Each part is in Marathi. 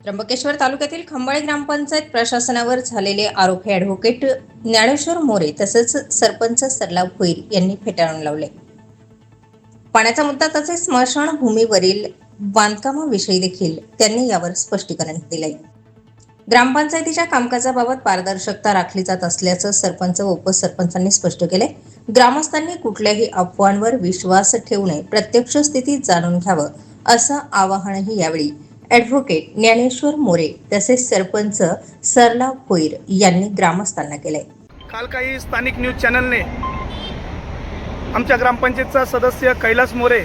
त्र्यंबकेश्वर तालुक्यातील खंबाळे ग्रामपंचायत प्रशासनावर झालेले आरोप हे ॲडव्होकेट ज्ञानेश्वर मोरे तसेच सरपंच सरला भोईर यांनी फेटाळून लावले. पाण्याचा मुद्दा तसेच स्मशानभूमीवरील बांधकामाविषयी देखील त्यांनी यावर स्पष्टीकरण दिले. ग्रामपंचायतीच्या कामकाजाबाबत पारदर्शकता राखली जात असल्याचं सरपंच व उपसरपंचांनी स्पष्ट केले. ग्रामस्थांनी कुठल्याही अफवांवर विश्वास ठेवू नये, प्रत्यक्ष स्थिती जाणून घ्यावं असं आवाहनही यावेळी ॲडव्होकेट ज्ञानेश्वर मोरे तसेच सरपंच सरला भोईर यांनी ग्रामस्थांना केले. काल काही स्थानिक न्यूज चॅनलने आमच्या ग्रामपंचायतचा सदस्य कैलास मोरे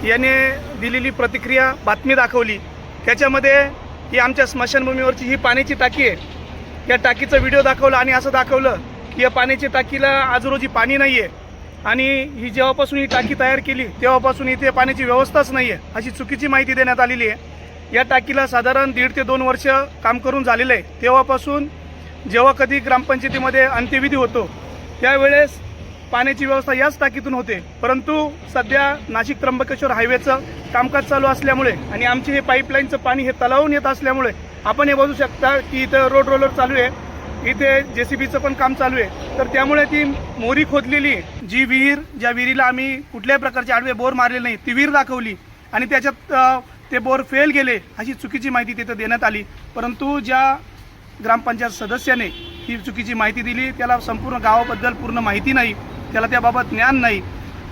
याने दिलेली प्रतिक्रिया बातमी दाखवली. त्याच्यामध्ये ही आमच्या स्मशानभूमीवरची ही पाण्याची टाकी आहे. या टाकीचा व्हिडिओ दाखवला आणि असं दाखवलं की या पाण्याच्या टाकीला आज रोजी पाणी नाही आहे आणि ही जेव्हापासून ही टाकी तयार केली तेव्हापासून इथे पाण्याची व्यवस्थाच नाही आहे अशी चुकीची माहिती देण्यात आलेली आहे. या टाकीला साधारण 1.5 ते 2 वर्ष काम करून झालेलं आहे. तेव्हापासून जेव्हा कधी ग्रामपंचायतीमध्ये अंत्यविधी होतो त्यावेळेस पाण्याची व्यवस्था याच टाकीतून होते. परंतु सध्या नाशिक त्र्यंबकेश्वर हायवेचं कामकाज चालू असल्यामुळे आणि आमचे हे पाईपलाईनचं पाणी हे तलावून येत असल्यामुळे आपण हे बघू शकता की इथं रोड रोलर चालू आहे, इथे JCBचं पण काम चालू आहे. तर त्यामुळे ती मोरी खोदलेली जी विहीर, ज्या विहिरीला आम्ही कुठल्याही प्रकारचे आडवे बोर मारले नाही ती विहीर दाखवली आणि त्याच्यात ते बोर फेल गेले अशी चुकीची माहिती तिथं देण्यात आली. परंतु ज्या ग्रामपंचायत सदस्याने ही चुकीची माहिती दिली त्याला संपूर्ण गावाबद्दल पूर्ण माहिती नाही, त्याला त्याबाबत ज्ञान नाही.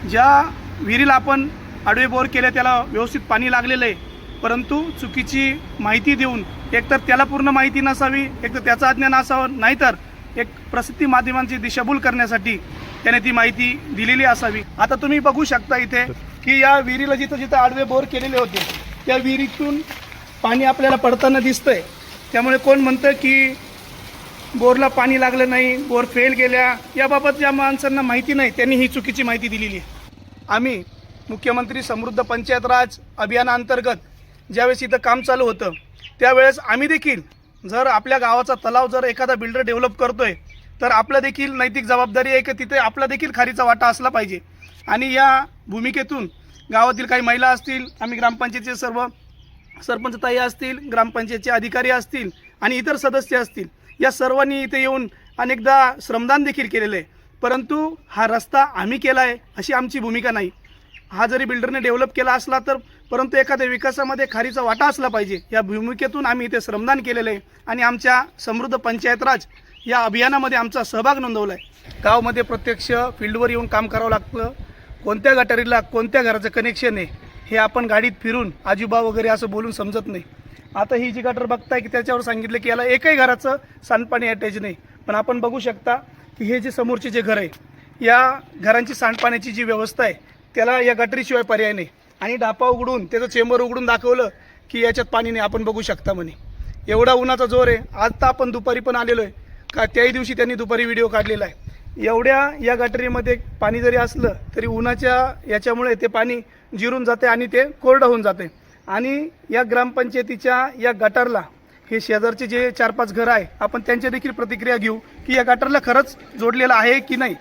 ज्या विहिरीला आपण आडवे बोर केले त्याला व्यवस्थित पाणी लागलेलं आहे, परंतु चुकीची माहिती देऊन एकतर त्याला पूर्ण माहिती नसावी, एकतर त्याचं अज्ञान असावं, नाहीतर एक प्रसिद्धी माध्यमांची दिशाभूल करण्यासाठी त्याने ती माहिती दिलेली असावी. आता तुम्ही बघू शकता इथे की या विहिरीला जिथं जिथं आडवे बोर केलेले होते त्या विहिरीतून पाणी आपल्याला पडताना दिसतंय. त्यामुळे कोण म्हणतं की बोरला पाणी लागलं नाही, बोर फेल गेल्या, याबाबत ज्या माणसांना माहिती नाही त्यांनी ही चुकीची माहिती दिलेली आहे. आम्ही मुख्यमंत्री समृद्ध पंचायत राज अभियानाअंतर्गत ज्यावेळेस इथं काम चालू होतं त्यावेळेस आम्ही देखील जर आपल्या गावाचा तलाव जर एखादा बिल्डर डेव्हलप करतोय तर आपलं देखील नैतिक जबाबदारी आहे की तिथे आपला देखील खारीचा वाटा असला पाहिजे. आणि या भूमिकेतून गावातील काही महिला असतील, आम्ही ग्रामपंचायतचे सर्व सरपंचताई असतील, ग्रामपंचायतचे अधिकारी असतील आणि इतर सदस्य असतील, या सर्वांनी इथे येऊन अनेकदा श्रमदान देखील केलेलं आहे. परंतु हा रस्ता आम्ही केला आहे अशी आमची भूमिका नाही. हा जरी बिल्डरने डेव्हलप केला असला तर परंतु एखाद्या विकासामध्ये खारीचा वाटा असला पाहिजे या भूमिकेतून आम्ही इथे श्रमदान केलेलं आहे आणि आमच्या समृद्ध पंचायत राज या अभियानामध्ये आमचा सहभाग नोंदवला आहे. गावामध्ये प्रत्यक्ष फील्डवर येऊन काम करावं लागतं. कोणत्या गटारीला कोणत्या घराचं कनेक्शन आहे हे आपण गाडीत फिरून आजूबा वगैरे असं बोलून समजत नाही. आता ही जी गटर बघताय की त्याच्यावर सांगितलं की याला एकही घराचं सांडपाणी अटॅच नाही, पण आपण बघू शकता की हे जे समोरचे जे घर आहे या घरांची सांडपाण्याची जी व्यवस्था आहे त्याला या गटरीशिवाय पर्याय नाही. आणि डापा उघडून त्याचं चेंबर उघडून दाखवलं की याच्यात पाणी नाही, आपण बघू शकता म्हणे. एवढा उन्हाचा जोर आहे. आज तर आपण दुपारी पण आलेलो आहे का त्याही दिवशी त्यांनी दुपारी व्हिडिओ काढलेला आहे. एवढ्या या गटरीमध्ये पाणी जरी असलं तरी उन्हाच्या याच्यामुळे ते पाणी जिरून जाते आणि ते कोरडं होऊन जाते. आणि या ग्रामपंचायतीच्या या गटारला हे शेजारचे जे 4-5 घरं आहे आपण त्यांच्या देखील प्रतिक्रिया घेऊ की या गटारला खरंच जोडलेलं आहे की नाही.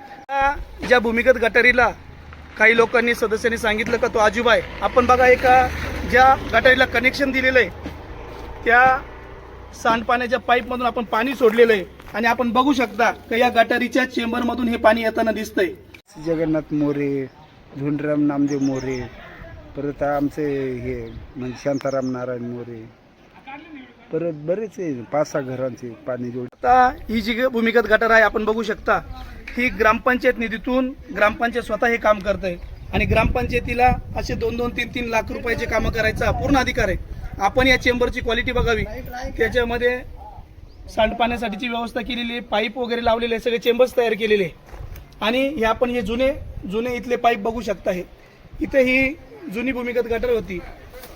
ज्या भूमिगत गटारीला काही लोकांनी सदस्यांनी सांगितलं का तो आजूबा आहे, आपण बघा एका ज्या गटारीला कनेक्शन दिलेलं आहे त्या सांडपाण्याच्या पाईपमधून आपण पाणी सोडलेलं आहे आणि आपण बघू शकता की या गटारीच्या चेंबरमधून हे पाणी येताना दिसतंय. जगन्नाथ मोरे, धुंडराम नामदेव मोरे, परत आमचे हे म्हणजे शांताराम नारायण मोरे, परत बरेच 5-6 घरांचे पाणी जोड. आता ही जी भूमिगत गटार आहे आपण बघू शकता ही ग्रामपंचायत निधीतून ग्रामपंचायत स्वतः हे काम करत आहे आणि ग्रामपंचायतीला असे 2-2, 3-3 लाख रुपयाचे कामं करायचा पूर्ण अधिकार आहे. आपण या चेंबरची क्वालिटी बघावी, त्याच्यामध्ये सांडपाण्यासाठीची व्यवस्था केलेली आहे, पाईप वगैरे लावलेले आहे, सगळे चेंबर्स तयार केलेले आहे. आणि हे आपण हे जुने इथले पाईप बघू शकता. हे इथे ही जुनी भूमिगत गटार होती,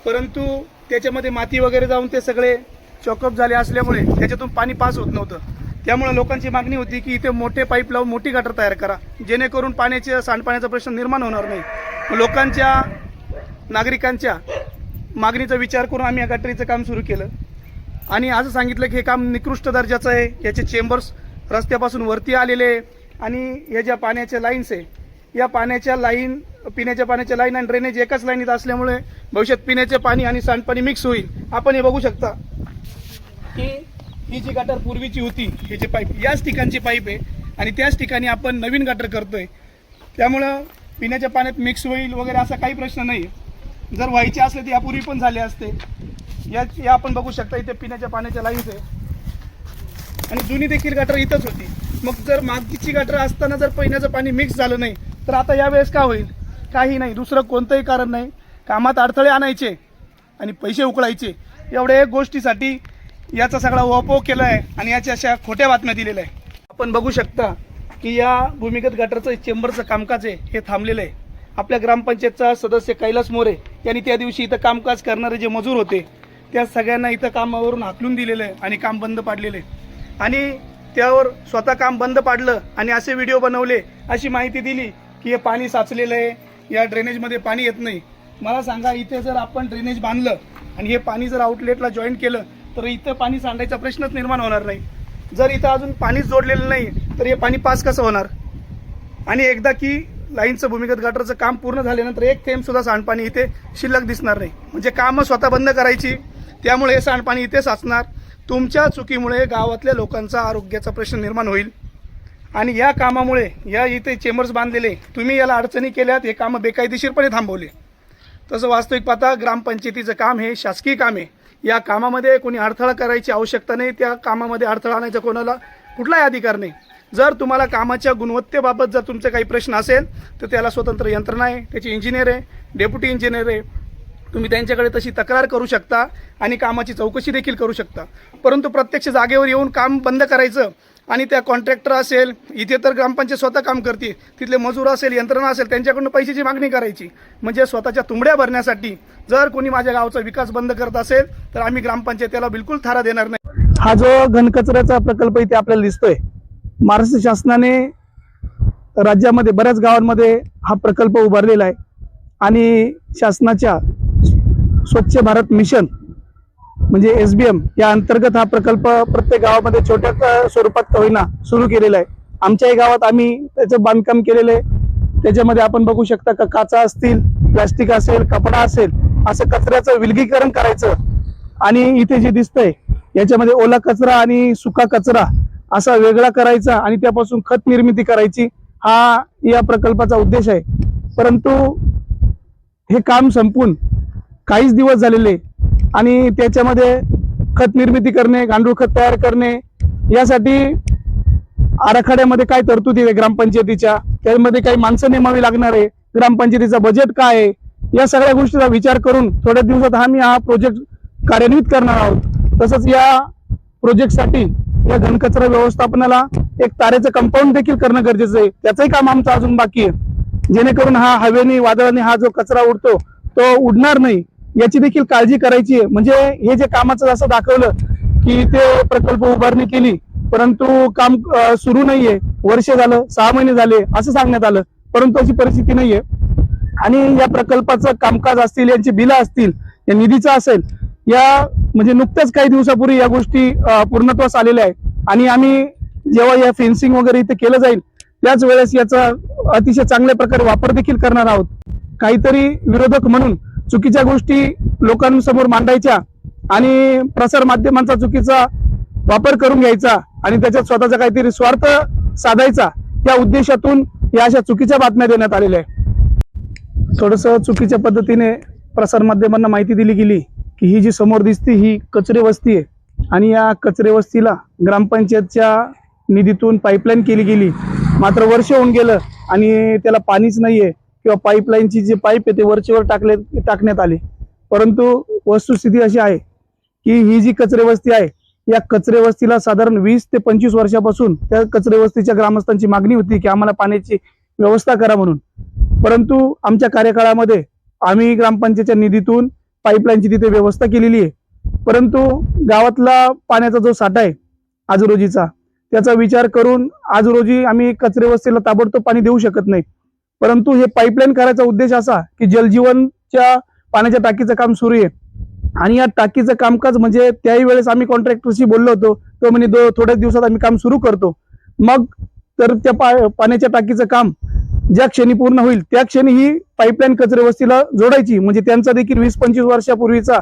परंतु त्याच्यामध्ये माती वगैरे जाऊन ते सगळे चॉकअप झाले असल्यामुळे त्याच्यातून पाणी पास होत नव्हतं. त्यामुळे लोकांची मागणी होती की इथे मोठे पाईप लावून मोठी गटार तयार करा जेणेकरून सांडपाण्याचा प्रश्न निर्माण होणार नाही. लोकांच्या नागरिकांच्या मागणीचा विचार करून आम्ही या गटारीचं काम सुरू केलं आणि असं सांगितलं की हे काम निकृष्ट दर्जाचं आहे. याचे चेंबर्स रस्त्यापासून वरती आलेले आहे आणि या ज्या पाण्याच्या लाईन्स आहे या पाण्याच्या लाईन पिण्याच्या पाण्याच्या लाईन आणि ड्रेनेज एकाच लाईनीत असल्यामुळे भविष्यात पिण्याचे पाणी आणि सांडपाणी मिक्स होईल. आपण हे बघू शकता की ही जी गटर पूर्वीची होती, ही जी पाईप याच ठिकाणची पाईप आहे आणि त्याच ठिकाणी आपण नवीन गटर करतोय. त्यामुळं पिण्याच्या पाण्यात मिक्स होईल वगैरे असा काही प्रश्न नाही. जर व्हायचे असले तर यापूर्वी पण झाले असते. या आपण बघू शकता इथे पिण्याच्या पाण्याच्या लाईन्स आहे आणि जुनी देखील गटर इथंच होती. मग जर मागची गटर असताना जर पिण्याचं पाणी मिक्स झालं नाही तर आता यावेळेस का होईल? काही नाही, दुसरं कोणतंही कारण नाही. कामात अडथळे आणायचे आणि पैसे उकळायचे एवढ्या गोष्टीसाठी याचा सगळा ओपोग केला आहे आणि याच्या अशा खोट्या बातम्या दिलेल्या आहे. आपण बघू शकता की या भूमिगत गटरचं चेंबरचं कामकाज आहे हे थांबलेलं आहे. आपल्या ग्रामपंचायतचा सदस्य कैलास मोरे यांनी त्या दिवशी इथं कामकाज करणारे जे मजूर होते त्या सगळ्यांना इथं कामावरून हाकलून दिलेलं आहे आणि काम बंद पाडलेलं आहे आणि त्यावर स्वतः काम बंद पाडलं आणि असे व्हिडिओ बनवले, अशी माहिती दिली की हे पाणी साचलेलं आहे, या ड्रेनेजमध्ये पाणी येत नाही. मला सांगा, इथे जर आपण ड्रेनेज बांधलं आणि हे पाणी जर आउटलेटला जॉईंट केलं तर इथं पाणी सांडायचा प्रश्नच निर्माण होणार नाही. जर इथं अजून पाणीच जोडलेलं नाही तर हे पाणी पास कसं होणार? आणि एकदा की लाईनचं भूमिगत गटरचं काम पूर्ण झाल्यानंतर एक थेंब सुद्धा सांडपाणी इथे शिल्लक दिसणार नाही. म्हणजे कामं स्वतः बंद करायची, त्यामुळे हे सांडपाणी इथे साचणार. तुमच्या चुकीमुळे गावातल्या लोकांचा आरोग्याचा प्रश्न निर्माण होईल आणि या कामामुळे या इथे चेंबर्स बांधलेले तुम्ही याला अडचणी केल्यात, हे कामं बेकायदेशीरपणे थांबवले. तसं वास्तविक पाहता ग्रामपंचायतीचं काम हे शासकीय काम आहे. या कामामध्ये कोणी अडथळा करायची आवश्यकता नाही. त्या कामामध्ये अडथळा आणायचा कोणाला कुठलाही अधिकार नाही. जर तुम्हाला कामाच्या गुणवत्तेबाबत जर तुमचे काही प्रश्न असेल तर त्याला स्वतंत्र यंत्रणा आहे, त्याचे इंजिनियर आहे, डेप्युटी इंजिनियर आहे, तुम्ही त्यांच्याकडे तशी तक्रार करू शकता आणि कामाची चौकशी देखील करू शकता. परंतु प्रत्यक्ष जागेवर येऊन काम बंद करायचं आणि त्या कॉन्ट्रॅक्टर असेल, इथे तर ग्रामपंचायत स्वतः काम करते, तिथले मजूर असेल, यंत्रणा असेल, त्यांच्याकडून पैशाची मागणी करायची. म्हणजे स्वतःच्या तुंबड्या भरण्यासाठी जर कोणी माझ्या गावचा विकास बंद करत असेल तर आम्ही ग्रामपंचायतीला बिलकुल थारा देणार नाही. हा जो घनकचऱ्याचा प्रकल्प इथे आपल्याला दिसतोय, महाराष्ट्र शासनाने राज्यामध्ये बऱ्याच गावांमध्ये हा प्रकल्प उभारलेला आहे आणि शासनाच्या स्वच्छ भारत मिशन म्हणजे SBM या अंतर्गत हा प्रकल्प प्रत्येक गावामध्ये छोट्या स्वरूपात का होईना सुरू केलेला आहे. आमच्याही गावात आम्ही त्याचं बांधकाम केलेलं आहे. त्याच्यामध्ये आपण बघू शकता का काचा असतील, प्लास्टिक असेल, कपडा असेल, असं कचऱ्याचं विलगीकरण करायचं आणि इथे जे दिसतंय याच्यामध्ये ओला कचरा आणि सुका कचरा असा वेगळा करायचा आणि त्यापासून खत निर्मिती करायची, हा या प्रकल्पाचा उद्देश आहे. परंतु हे काम संपून काहीच दिवस झालेले आणि त्याच्यामध्ये खत निर्मिती करणे, गांडूळ खत तयार करणे यासाठी आराखड्यामध्ये काय तरतुदी आहे ग्रामपंचायतीच्या, त्यामध्ये काही माणसं नेमावी लागणार आहे, ग्रामपंचायतीचा बजेट काय आहे, या सगळ्या गोष्टीचा विचार करून थोड्या दिवसात आम्ही हा प्रोजेक्ट कार्यान्वित करणार आहोत. तसंच या प्रोजेक्टसाठी या घनकचरा व्यवस्थापनाला एक तारेचं कंपाऊंड देखील करणं गरजेचं आहे. त्याचंही काम आमचं अजून बाकी आहे, जेणेकरून हा हवेने वादळाने हा जो कचरा उडतो तो उडणार नाही याची देखील काळजी करायची आहे. म्हणजे हे जे कामाचं असं दाखवलं की ते प्रकल्प उभारणी केली परंतु काम सुरू नाहीये, वर्ष झालं, 6 महिने झाले असं सांगण्यात आलं, परंतु अशी परिस्थिती नाहीये. आणि या प्रकल्पाचं कामकाज असतील, यांची बिलं असतील, या निधीचं असेल, या म्हणजे नुकत्याच काही दिवसापूर्वी या गोष्टी पूर्णत्वास आलेल्या आहेत आणि आम्ही जेव्हा या फेन्सिंग वगैरे इथे केलं जाईल त्याच वेळेस याचा अतिशय चांगल्या प्रकारे वापर देखील करणार आहोत. काहीतरी विरोधक म्हणून चुकीच्या गोष्टी लोकांसमोर मांडायच्या आणि प्रसार माध्यमांचा चुकीचा वापर करून घ्यायचा आणि त्याच्यात स्वतःचा काहीतरी स्वार्थ साधायचा, या उद्देशातून या अशा चुकीच्या बातम्या देण्यात आलेल्या आहे. थोडंसं चुकीच्या पद्धतीने प्रसार माध्यमांना माहिती दिली गेली की ही जी समोर दिसते ही कचरे वस्ती आहे आणि या कचरे वस्तीला ग्रामपंचायतच्या निधीतून पाईपलाईन केली गेली. मात्र वर्ष होऊन गेलं आणि त्याला पाणीच नाहीये किंवा पाईपलाईनची जी पाईप आहे ते वरचेवर टाकण्यात आली. परंतु वस्तुस्थिती अशी आहे की ही जी कचरे वस्ती आहे या कचरे वस्तीला साधारण 20 ते 25 वर्षापासून त्या कचरे वस्तीच्या ग्रामस्थांची मागणी होती की आम्हाला पाण्याची व्यवस्था करा म्हणून. परंतु आमच्या कार्यकाळामध्ये आम्ही ग्रामपंचायतच्या निधीतून पाईपलाईनची तिथे व्यवस्था केलेली आहे. परंतु गावातला पाण्याचा जो साठा आहे आज रोजीचा, त्याचा विचार करून आज रोजी आम्ही कचरे वस्तीला ताबडतोब पाणी देऊ शकत नाही. परंतु हे पाईपलाईन करायचा उद्देश असा की जलजीवनच्या पाण्याच्या टाकीचं काम सुरू आहे आणि या टाकीचं कामकाज म्हणजे त्याही वेळेस आम्ही कॉन्ट्रॅक्टरशी बोललो होतो, तो म्हणे थोड्याच दिवसात आम्ही काम सुरू करतो. मग तर त्या पाण्याच्या टाकीचं काम ज्या क्षणी पूर्ण होईल त्या क्षणी ही पाईपलाईन कचरे वस्तीला जोडायची, म्हणजे त्यांचा देखील 20-25 वर्षापूर्वीचा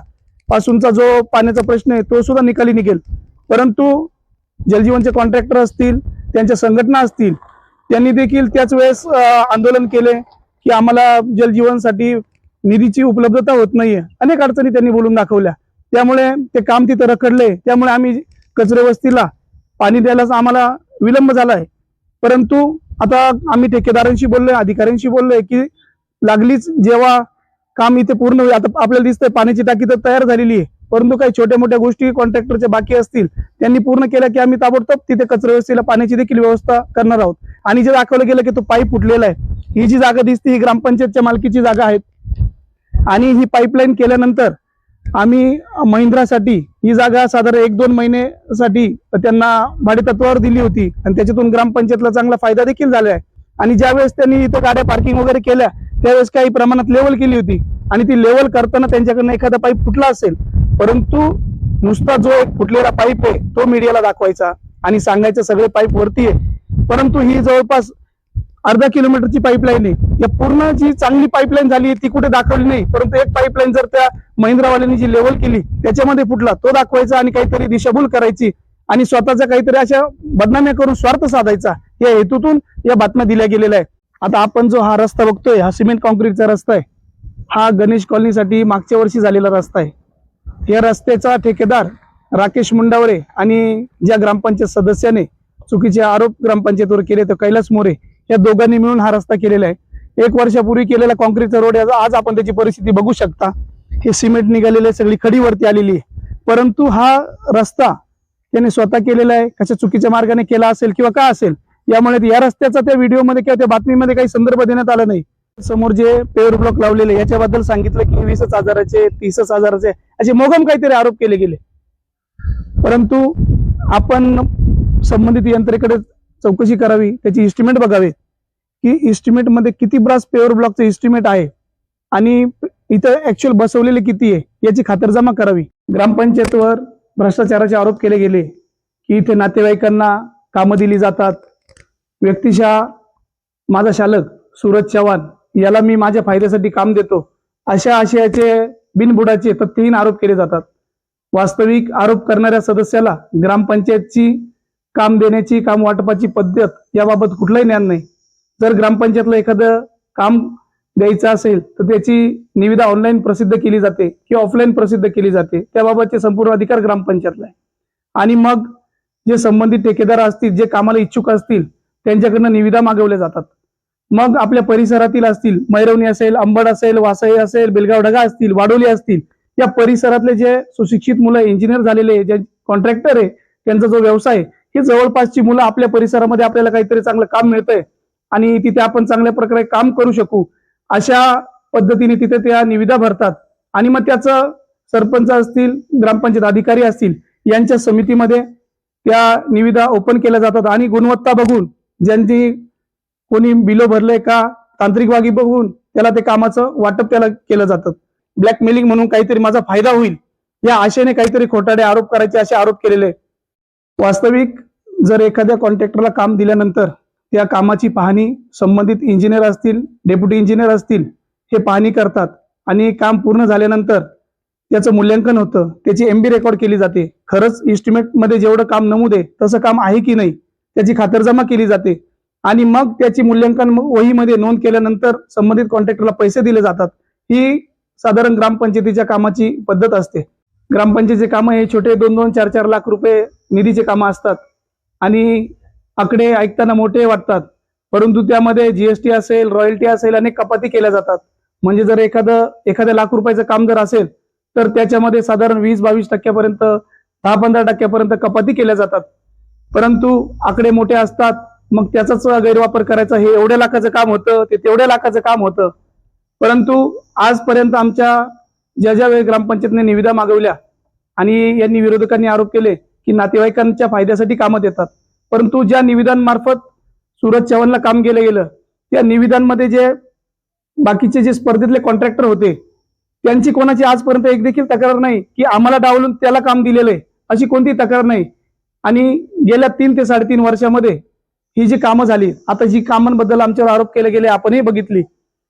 पासूनचा जो पाण्याचा प्रश्न आहे तो सुद्धा निकाली निघेल. परंतु जलजीवनचे कॉन्ट्रॅक्टर असतील, त्यांच्या संघटना असतील, त्यांनी देखील त्याच वेळेस आंदोलन केले की आम्हाला जलजीवनसाठी निधीची उपलब्धता होत नाहीये. अनेक अडचणी त्यांनी बोलून दाखवल्या. त्यामुळे ते काम तिथं रखडले. त्यामुळे आम्ही कचरे वस्तीला पाणी द्यायलाच आम्हाला विलंब झाला आहे. परंतु आता आम्ही ठेकेदारांशी बोललोय, अधिकाऱ्यांशी बोललोय की लागलीच जेव्हा काम इथे पूर्ण होईल, आता आपल्याला दिसतंय पाण्याची टाकी तर तयार झालेली आहे, परंतु काही छोट्या मोठ्या गोष्टी कॉन्ट्रॅक्टरच्या बाकी असतील, त्यांनी पूर्ण केल्या की आम्ही ताबडतोब तिथे कचरा व्यवस्थेला पाण्याची देखील व्यवस्था करणार आहोत. आणि जे दाखवलं गेलं की तो पाईप फुटलेला आहे, ही जी जागा दिसते ही ग्रामपंचायतच्या मालकीची जागा आहे. आणि ही पाईपलाईन केल्यानंतर आम्ही महिंद्रासाठी ही जागा साधारण 1-2 महिन्यासाठी त्यांना भाडेतत्वावर दिली होती आणि त्याच्यातून ग्रामपंचायतला चांगला फायदा देखील झाला आहे. आणि ज्यावेळेस त्यांनी इथं गाड्या पार्किंग वगैरे केल्या त्यावेळेस काही प्रमाणात लेवल केली होती आणि ती लेवल करताना त्यांच्याकडनं एखादा पाईप फुटला असेल, परंतु नुसता जो एक फुटलेला पाईप आहे तो मीडियाला दाखवायचा आणि सांगायचं सगळे पाईप वरती आहे. परंतु ही जवळपास अर्धा किलोमीटरची पाईपलाईन आहे. या पूर्ण जी चांगली पाईपलाईन झाली ती कुठे दाखवली नाही, परंतु एक पाईपलाईन जर त्या महिंद्रावाल्यांनी जी लेवल केली त्याच्यामध्ये फुटला तो दाखवायचा आणि काहीतरी दिशाभूल करायची आणि स्वतःचा काहीतरी अशा बदनाम्या करून स्वार्थ साधायचा या हेतूतून या बातम्या दिल्या गेलेल्या आहे. आता आपण जो हा रस्ता बघतोय हा सिमेंट कॉन्क्रीटचा रस्ता आहे. हा गणेश कॉलनीसाठी मागच्या वर्षी झालेला रस्ता आहे. या रस्त्याचा ठेकेदार राकेश मुंडावरे आणि ज्या ग्रामपंचायत सदस्याने चुकीचे आरोप ग्रामपंचायतीवर केले तर कैलास मोरे या दोघांनी मिळून हा रस्ता केलेला आहे. 1 वर्षापूर्वी केलेला कॉन्क्रीटचा रोड आज आपण त्याची परिस्थिती बघू शकता. हे सिमेंट निघालेले सगळी खडीवरती आलेली आहे. परंतु हा रस्ता त्याने स्वतः केलेला आहे, कशा चुकीच्या मार्गाने केला असेल किंवा काय असेल, यामुळे या रस्त्याचा त्या व्हिडिओमध्ये किंवा त्या बातमीमध्ये काही संदर्भ देण्यात आला नाही. समोर जे पेवर ब्लॉक लावलेले याच्याबद्दल सांगितलं की 20,000चे 30,000चे असे मोगम काहीतरी आरोप केले गेले. परंतु आपण संबंधित यंत्रणेकडे चौकशी करावी, त्याची इस्टिमेट बघावे की इस्टिमेटमध्ये किती ब्रास पेवर ब्लॉकचं इस्टिमेट आहे आणि इथं ऍक्च्युअल बसवलेले किती आहे याची खातरजमा करावी. ग्रामपंचायतवर भ्रष्टाचाराचे आरोप केले गेले की इथे नातेवाईकांना कामं दिली जातात. व्यक्तिशः माझा चालक सूरज चव्हाण याला मी माझ्या फायद्यासाठी काम देतो अशा आशयाचे बिनबुडाचे तथ्यहीन आरोप केले जातात. वास्तविक आरोप करणाऱ्या सदस्याला ग्रामपंचायतची काम देण्याची काम वाटपाची पद्धत याबाबत कुठलंही ज्ञान नाही. जर ग्रामपंचायतला एखादं काम द्यायचं असेल तर त्याची निविदा ऑनलाईन प्रसिद्ध केली जाते किंवा ऑफलाईन प्रसिद्ध केली जाते, त्याबाबतचे संपूर्ण अधिकार ग्रामपंचायतला आहे. आणि मग जे संबंधित ठेकेदार असतील, जे कामाला इच्छुक असतील त्यांच्याकडनं निविदा मागवल्या जातात. मग आपल्या परिसरातील असतील, मैरवणी असेल, अंबड असेल, वासई असेल, बेलगाव ढगा असतील, वाडोली असतील, या परिसरातले जे सुशिक्षित मुलं इंजिनियर झालेले जे कॉन्ट्रॅक्टर आहे त्यांचा जो व्यवसाय ही जवळपासची मुलं आपल्या परिसरामध्ये आपल्याला काहीतरी चांगलं काम मिळतंय आणि तिथे आपण चांगल्या प्रकारे काम करू शकू अशा पद्धतीने तिथे त्या निविदा भरतात. आणि मग त्याचं सरपंच असतील, ग्रामपंचायत अधिकारी असतील यांच्या समितीमध्ये त्या निविदा ओपन केल्या जातात आणि गुणवत्ता बघून ज्यांची कोणी बिलो भरले का तांत्रिक बाबी बघून त्याला ते कामाचं वाटप त्याला केलं जातं. ब्लॅकमेलिंग म्हणून काहीतरी माझा फायदा होईल या आशेने काहीतरी खोटाडे आरोप करायचे असे आरोप केलेले. वास्तविक जर एखाद्या कॉन्ट्रॅक्टरला काम दिल्यानंतर त्या कामाची पाहणी संबंधित इंजिनियर असतील, डेप्युटी इंजिनियर असतील हे पाहणी करतात आणि काम पूर्ण झाल्यानंतर त्याचं मूल्यांकन होतं, त्याची MB रेकॉर्ड केली जाते. खरंच इस्टिमेटमध्ये जेवढं काम नमूद आहे तसं काम आहे की नाही त्याची खातरजमा केली जाते आणि मग त्याची मूल्यांकन वहीमध्ये नोंद केल्यानंतर संबंधित कॉन्ट्रॅक्टरला पैसे दिले जातात. ही साधारण ग्रामपंचायतीच्या कामाची पद्धत असते. ग्रामपंचायतीचे कामं हे छोटे 2-2, 4-4 लाख रुपये निधीचे कामं असतात आणि आकडे ऐकताना मोठे वाटतात, परंतु त्यामध्ये GST असेल, रॉयल्टी असेल, अनेक कपाती केल्या जातात. म्हणजे जर एखाद्या लाख रुपयाचं काम जर असेल तर त्याच्यामध्ये साधारण 20-22% 10-15% कपाती केल्या जातात. परंतु आकडे मोठे असतात, मग त्याचाच गैरवापर करायचा. हे एवढ्या लाखाचं काम होतं, ते तेवढ्या लाखाचं काम होतं. परंतु आजपर्यंत आमच्या ज्या वेळी ग्रामपंचायतने निविदा मागवल्या आणि यांनी विरोधकांनी आरोप केले की नातेवाईकांच्या फायद्यासाठी कामं देतात, परंतु ज्या निविदांमार्फत सूरज चव्हाणला काम केलं गेलं त्या निविदांमध्ये जे बाकीचे जे स्पर्धेतले कॉन्ट्रॅक्टर होते त्यांची कोणाची आजपर्यंत एक देखील तक्रार नाही की आम्हाला डावलून त्याला काम दिलेलं आहे, अशी कोणती तक्रार नाही. आणि गेल्या 3 ते 3.5 वर्षामध्ये ही जी कामं झाली, आता जी कामांबद्दल आमच्यावर आरोप केले गेले आपणही बघितली,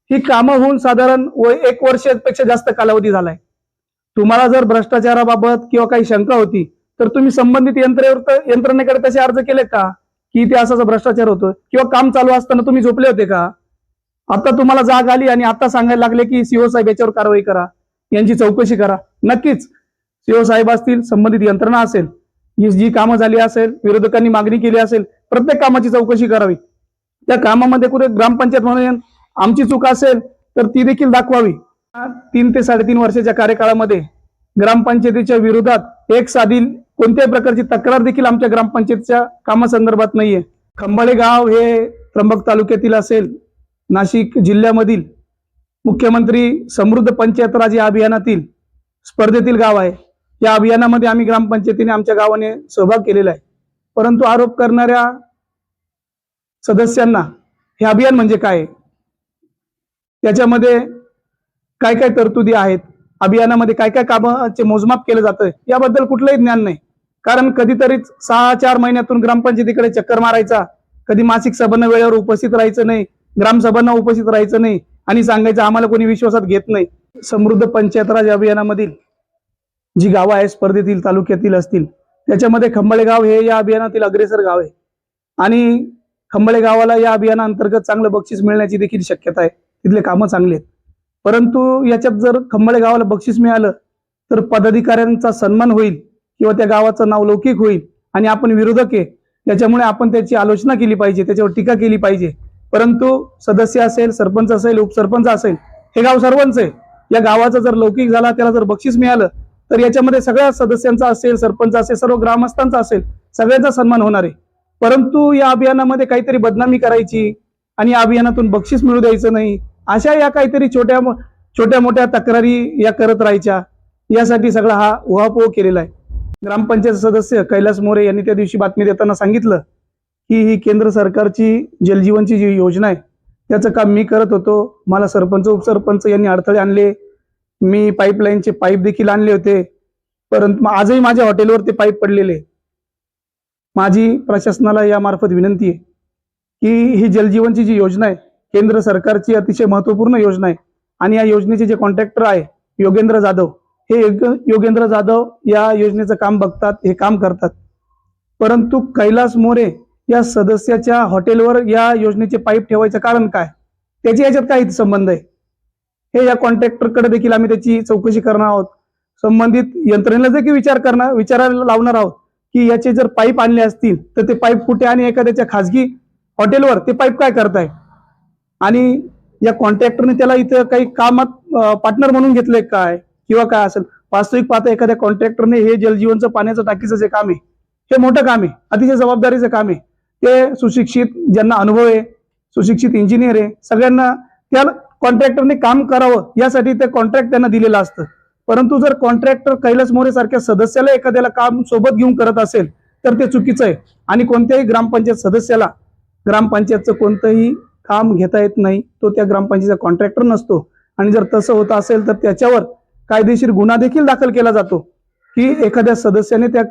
ही कामं होऊन साधारण 1 वर्षापेक्षा जास्त कालावधी झालाय. तुम्हाला जर भ्रष्टाचाराबाबत किंवा काही शंका होती तर तुम्ही संबंधित यंत्रणेकडे तसे अर्ज केले का की इथे असा भ्रष्टाचार होतो, किंवा काम चालू असताना तुम्ही झोपले होते का? आता तुम्हाला जाग आली आणि आता सांगायला लागले की सीओ साहेब याच्यावर कारवाई करा, यांची चौकशी करा. नक्कीच सीओ साहेब असतील, संबंधित यंत्रणा असेल, जी कामं झाली असेल, विरोधकांनी मागणी केली असेल, प्रत्येक कामाची चौकशी करावी. त्या कामामध्ये कुठे ग्रामपंचायत म्हणून आमची चूक असेल तर ती देखील दाखवावी. 3 ते 3.5 वर्षाच्या कार्यकाळामध्ये ग्रामपंचायतीच्या विरोधात एक साधी कोणत्याही प्रकारची तक्रार देखील आमच्या ग्रामपंचायतीच्या कामासंदर्भात नाहीये. खंबाळे गाव हे त्र्यंबक तालुक्यातील असेल, नाशिक जिल्ह्यामधील मुख्यमंत्री समृद्ध पंचायत राज या अभियानातील स्पर्धेतील गाव आहे. या अभियानामध्ये आम्ही ग्रामपंचायतीने आमच्या गावाने सहभाग केलेला आहे. परंतु आरोप करणाऱ्या सदस्यांना हे अभियान म्हणजे काय, त्याच्यामध्ये काय काय तरतुदी आहेत, अभियानामध्ये काय काय कामाचे मोजमाप केलं जातं याबद्दल कुठलंही ज्ञान नाही. कारण कधीतरीच 6-4 महिन्यातून ग्रामपंचायतीकडे चक्कर मारायचा, कधी मासिक सभांना वेळेवर उपस्थित राहायचं नाही, ग्रामसभांना उपस्थित राहायचं नाही आणि सांगायचं आम्हाला कोणी विश्वासात घेत नाही. समृद्ध पंचायत राज अभियानामधील जी गावं आहे स्पर्धेतील तालुक्यातील असतील, त्याच्यामध्ये खंबाळे गाव हे या अभियानातील अग्रेसर गाव आहे आणि खंबाळे गावाला या अभियानाअंतर्गत चांगलं बक्षीस मिळण्याची देखील शक्यता आहे. तिथले कामं चांगले आहेत. परंतु याच्यात जर खंबाळे गावाला बक्षीस मिळालं तर पदाधिकाऱ्यांचा सन्मान होईल किंवा त्या गावाचं नाव लौकिक होईल आणि आपण विरोधक आहे त्याच्यामुळे आपण त्याची आलोचना केली पाहिजे, त्याच्यावर टीका केली पाहिजे. परंतु सदस्य असेल, सरपंच असेल, उपसरपंच असेल, हे गाव सर्वांचं आहे. या गावाचा जर लौकिक झाला, त्याला जर बक्षीस मिळालं तर याच्यामध्ये सगळ्या सदस्यांचा असेल, सरपंच असेल, सर्व ग्रामस्थांचा असेल, सगळ्यांचा सन्मान होणार आहे. परंतु या अभियानामध्ये काहीतरी बदनामी करायची आणि या अभियानातून बक्षीस मिळू द्यायचं नाही, अशा या काहीतरी छोट्या मोठ्या तक्रारी या करत राहायच्या, यासाठी सगळा हा उहापोह केलेला आहे. ग्रामपंचायत सदस्य कैलास मोरे यांनी त्या दिवशी बातमी देताना सांगितलं की ही केंद्र सरकारची जलजीवनची जी योजना आहे त्याचं काम मी करत होतो. मला सरपंच उपसरपंच यांनी अडथळे आणले, मी पाईपलाईनचे पाईप देखील आणले होते, परंतु आजही माझ्या हॉटेलवर ते पाईप पडलेले. माझी प्रशासनाला यामार्फत विनंती आहे की ही जलजीवनची जी योजना आहे केंद्र सरकारची अतिशय महत्त्वपूर्ण योजना आहे आणि या योजनेचे जे कॉन्ट्रॅक्टर आहे योगेंद्र जाधव, हे योगेंद्र जाधव या योजनेचं काम बघतात, हे काम करतात. परंतु कैलास मोरे या सदस्याच्या हॉटेलवर या योजनेचे पाईप ठेवायचं कारण काय, त्याची याच्यात काही संबंध आहे हे या कॉन्ट्रॅक्टरकडे देखील आम्ही त्याची चौकशी करणार आहोत. संबंधित यंत्रणेला देखील विचारायला लावणार आहोत की याचे जर पाईप आणले असतील तर ते पाईप कुठे आणि एखाद्याच्या खाजगी हॉटेलवर ते पाईप काय करताय आणि या कॉन्ट्रॅक्टरने त्याला इथं काही कामात पार्टनर म्हणून घेतलंय काय किंवा काय असेल. वास्तविक पाहता एखाद्या कॉन्ट्रॅक्टरने हे जलजीवनचं पाण्याचं टाकीचं जे काम आहे हे मोठं काम आहे, अतिशय जबाबदारीचं काम आहे. ते सुशिक्षित, ज्यांना अनुभव आहे, सुशिक्षित इंजिनियर आहे, सगळ्यांना त्या कॉन्ट्रॅक्टरने काम करावं यासाठी ते कॉन्ट्रॅक्ट त्यांना दिलेलं असतं. परंतु जर कॉन्ट्रॅक्टर कैलास मोरे सारख्या सदस्याला एखाद्याला काम सोबत घेऊन करत असेल तर ते चुकीचं आहे आणि कोणत्याही ग्रामपंचायत सदस्याला ग्रामपंचायतचं कोणतंही काम घेता येत नाही, तो त्या ग्रामपंचायतीचा कॉन्ट्रॅक्टर नसतो. आणि जर तसं होत असेल तर त्याच्यावर कायदेशीर गुन्हा देखील दाखल केला जातो की एखाद्या सदस्याने त्या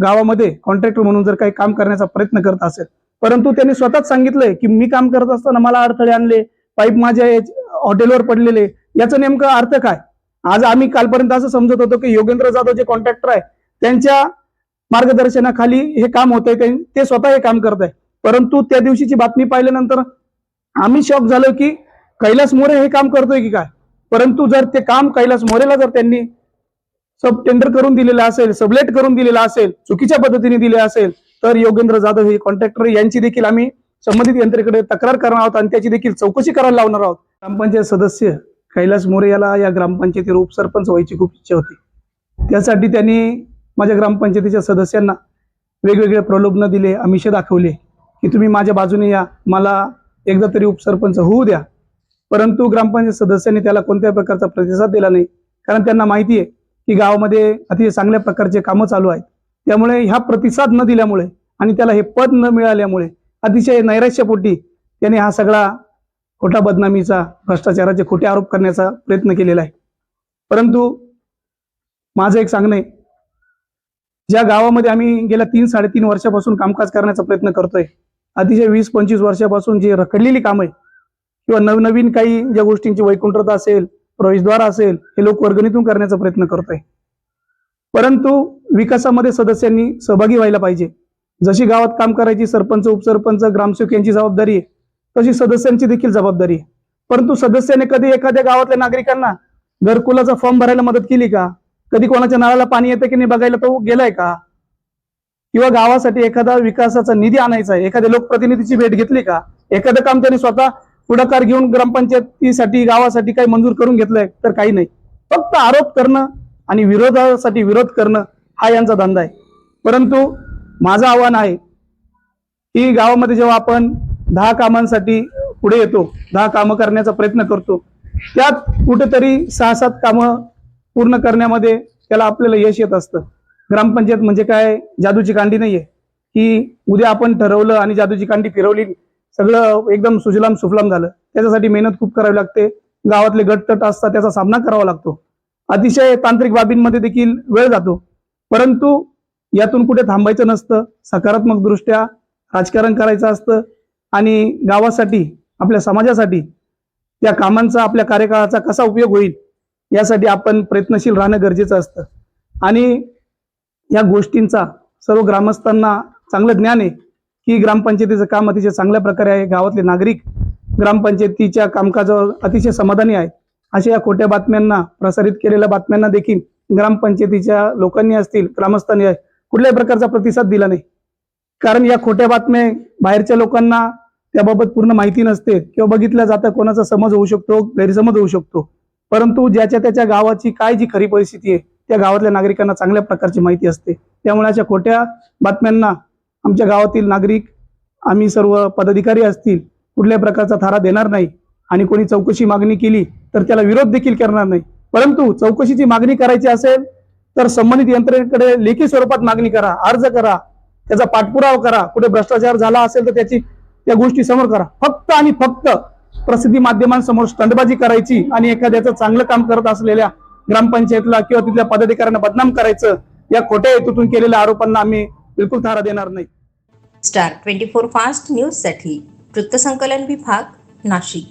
गावामध्ये कॉन्ट्रॅक्टर म्हणून जर काही काम करण्याचा प्रयत्न करत असेल, परंतु त्यांनी स्वतःच सांगितलंय की मी काम करत असताना मला अडथळे आणले, पाईप माझ्या हॉटेलवर पडलेले, याचा नेमका अर्थ काय. आज आम्ही कालपर्यंत असं समजत होतो की योगेंद्र जाधव जे कॉन्ट्रॅक्टर आहे त्यांच्या मार्गदर्शनाखाली हे काम होत आहे, ते स्वतः हे काम करत आहे. परंतु त्या दिवशीची बातमी पाहिल्यानंतर आम्ही शॉक झालो की कैलास मोरे हे काम करतोय की काय. परंतु जर ते काम कैलास मोरेला जर त्यांनी सब टेंडर करून दिलेलं असेल, सबलेट करून दिलेलं असेल, चुकीच्या पद्धतीने दिले असेल तर योगेंद्र जाधव हे कॉन्ट्रॅक्टर यांची देखील आम्ही संबंधित यंत्रणेकडे तक्रार करणार आहोत आणि त्याची देखील चौकशी करायला लावणार आहोत. ग्रामपंचायत सदस्य कैलास मोरे याला या ग्रामपंचायतीवर उपसरपंच व्हायची खूप इच्छा होती. त्यासाठी त्यांनी माझ्या ग्रामपंचायतीच्या सदस्यांना वेगवेगळे प्रलोभन दिले, आमिष दाखवले की तुम्ही माझ्या बाजूने या, मला एकदा तरी उपसरपंच होऊ द्या. परंतु ग्रामपंचायत सदस्यांनी त्याला कोणत्याही प्रकारचा प्रतिसाद दिला नाही, कारण त्यांना माहिती आहे की गावामध्ये अतिशय चांगल्या प्रकारचे कामं चालू आहेत. त्यामुळे ह्या प्रतिसाद न दिल्यामुळे आणि त्याला हे पद न मिळाल्यामुळे अतिशय नैराश्यपोटी त्याने हा सगळा खोटा बदनामीचा, भ्रष्टाचाराचे खोटे आरोप करण्याचा प्रयत्न केलेला आहे. परंतु माझं एक सांगणं आहे, ज्या गावामध्ये आम्ही गेल्या 3-3.5 वर्षापासून कामकाज करण्याचा प्रयत्न करतोय, अतिशय 20-25 वर्षापासून जी रखडलेली कामं आहे किंवा नवनवीन काही ज्या गोष्टींची वैकुंठता असेल, प्रवेशद्वार असेल, हे लोक वर्गणीतून करण्याचा प्रयत्न करतोय. परंतु विकासामध्ये सदस्यांनी सहभागी व्हायला पाहिजे. जशी गावात काम करायची सरपंच, उपसरपंच, ग्रामसेवक यांची जबाबदारी आहे, तशी सदस्यांची देखील जबाबदारी आहे. परंतु सदस्याने कधी एखाद्या गावातल्या नागरिकांना घरकुलाचा फॉर्म भरायला मदत केली का? कधी कोणाच्या नळाला पाणी येतं की नाही बघायला तो गेलाय का? किंवा गावासाठी एखादा विकासाचा निधी आणायचा आहे, एखाद्या लोकप्रतिनिधीची भेट घेतली का? एखादं काम त्यांनी स्वतः पुढाकार घेऊन ग्रामपंचायतीसाठी गावासाठी काही मंजूर करून घेतलंय तर काही नाही. फक्त आरोप करणं आणि विरोधासाठी विरोध करणं हा यांचा धंदा आहे. परंतु माझं आव्हान आहे की गावामध्ये जेव्हा आपण 10 कामांसाठी पुढे येतो, 10 कामं करण्याचा प्रयत्न करतो, त्यात कुठेतरी 6-7 कामं पूर्ण करण्यामध्ये त्याला आपल्याला यश येत असतं. ग्रामपंचायत म्हणजे काय जादूची कांडी नाहीये की उद्या आपण ठरवलं आणि जादूची कांडी फिरवली सगळं एकदम सुजलाम सुफलाम झालं. त्याच्यासाठी मेहनत खूप करावी लागते. गावातले गटतट असतात, त्याचा सामना करावा लागतो. अतिशय तांत्रिक बाबींमध्ये देखील वेळ जातो. परंतु यातून कुठे थांबायचं नसतं. सकारात्मक दृष्ट्या राजकारण करायचं असतं आणि गावासाठी, आपल्या समाजासाठी त्या कामांचा, आपल्या कार्यकाळाचा कसा उपयोग होईल यासाठी आपण प्रयत्नशील राहणं गरजेचं असतं. आणि या गोष्टींचा सर्व ग्रामस्थांना चांगलं ज्ञान आहे की ग्रामपंचायतीचं काम अतिशय चांगल्या प्रकारे आहे. गावातले नागरिक ग्रामपंचायतीच्या कामकाजावर अतिशय समाधानी आहेत. अशा या खोट्या बातम्यांना, प्रसारित केलेल्या बातम्यांना देखील ग्रामपंचायतीच्या लोकांनी असतील, ग्रामस्थांनी कुठल्याही प्रकारचा प्रतिसाद दिला नाही. कारण या खोट्या बातम्या बाहेरच्या लोकांना त्याबाबत पूर्ण माहिती नसते किंवा बघितल्या जातं, कोणाचा समज होऊ शकतो, गैरसमज होऊ शकतो. परंतु ज्याच्या त्याच्या गावाची काय जी खरी परिस्थिती आहे त्या गावातल्या नागरिकांना चांगल्या प्रकारची माहिती असते. त्यामुळे अशा खोट्या बातम्यांना आमच्या गावातील नागरिक, आम्ही सर्व पदाधिकारी असतील, कुठल्याही प्रकारचा थारा देणार नाही. आणि कोणी चौकशी मागणी केली तर त्याला विरोध देखील करणार नाही. परंतु चौकशीची मागणी करायची असेल तर संबंधित यंत्रणेकडे लेखी स्वरूपात मागणी करा, अर्ज करा, त्याचा पाठपुरावा करा. कुठे भ्रष्टाचार झाला असेल तर त्या गोष्टी समोर करा. फक्त आणि फक्त प्रसिद्धी माध्यमांसमोर स्टंटबाजी करायची आणि एखाद्याचं चांगलं काम करत असलेल्या ग्रामपंचायतला किंवा तिथल्या पदाधिकाऱ्यांना बदनाम करायचं, या खोट्या हेतूतून केलेल्या आरोपांना आम्ही बिलकुल थारा देणार नाही. स्टार 24 फास्ट न्यूजसाठी वृत्तसंकलन विभाग, नाशिक.